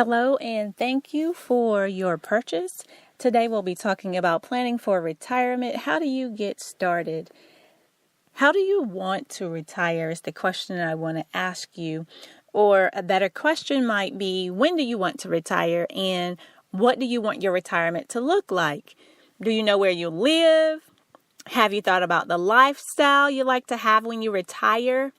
Hello, and thank you for your purchase. Today we'll be talking about planning for retirement. How do you get started? How do you want to retire is the question I want to ask you. Or a better question might be, when do you want to retire and what do you want your retirement to look like? Do you know where you live? Have you thought about the lifestyle you like to have when you retire?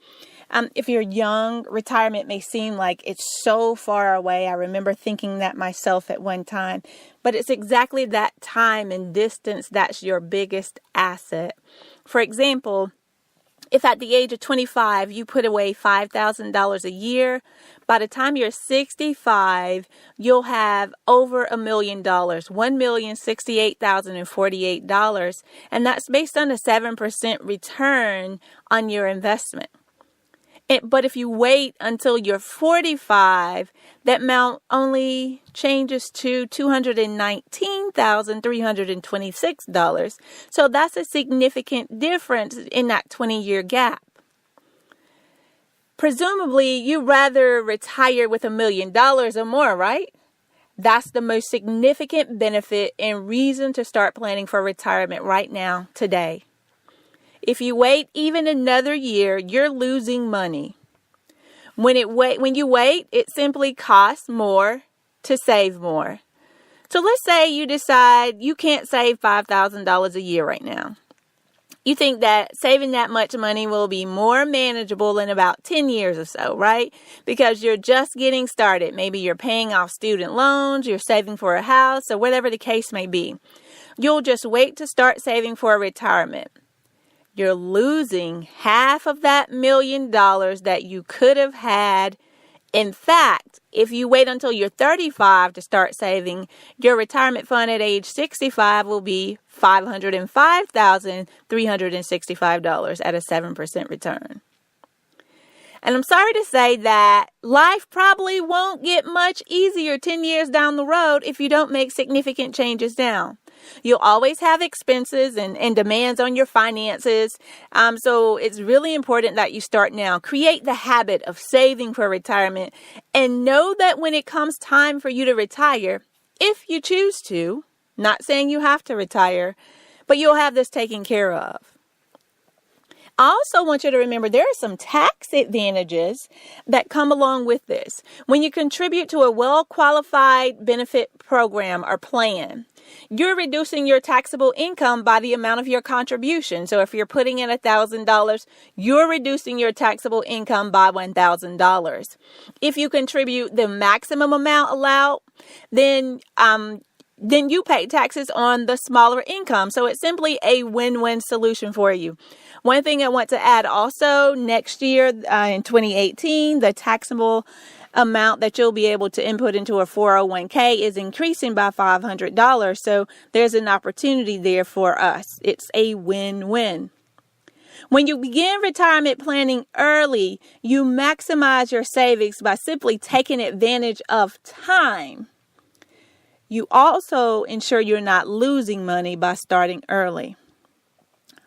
If you're young, retirement may seem like it's so far away. I remember thinking that myself at one time, but it's exactly that time and distance that's your biggest asset. For example, if at the age of 25, you put away $5,000 a year, by the time you're 65, you'll have over $1 million, $1,068,048, and that's based on a 7% return on your investment. But if you wait until you're 45, that amount only changes to $219,326. So that's a significant difference in that 20-year gap. Presumably, you'd rather retire with $1 million or more, right? That's the most significant benefit and reason to start planning for retirement right now, today. If you wait even another year, you're losing money. When you wait, it simply costs more to save more. So let's say you decide you can't save $5,000 a year right now. You think that saving that much money will be more manageable in about 10 years or so, right? Because you're just getting started. Maybe you're paying off student loans, you're saving for a house, or whatever the case may be. You'll just wait to start saving for retirement. You're losing half of that $1 million that you could have had. In fact, if you wait until you're 35 to start saving, your retirement fund at age 65 will be $505,365 at a 7% return. And I'm sorry to say that life probably won't get much easier 10 years down the road if you don't make significant changes now. You'll always have expenses and demands on your finances. So it's really important that you start now. Create the habit of saving for retirement and know that when it comes time for you to retire, if you choose to, not saying you have to retire, but you'll have this taken care of. I also want you to remember there are some tax advantages that come along with this. When you contribute to a well-qualified benefit program or plan, you're reducing your taxable income by the amount of your contribution. So if you're putting in $1,000, you're reducing your taxable income by $1,000. If you contribute the maximum amount allowed, then you pay taxes on the smaller income. So it's simply a win-win solution for you. One thing I want to add also, next year in 2018, the taxable amount that you'll be able to input into a 401k is increasing by $500. So there's an opportunity there for us. It's a win-win. When you begin retirement planning early, you maximize your savings by simply taking advantage of time. You also ensure you're not losing money by starting early.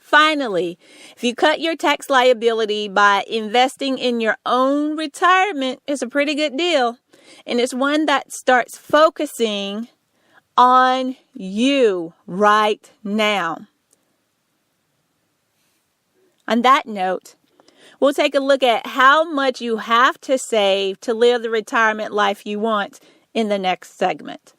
Finally, if you cut your tax liability by investing in your own retirement, it's a pretty good deal. And it's one that starts focusing on you right now. On that note, we'll take a look at how much you have to save to live the retirement life you want in the next segment.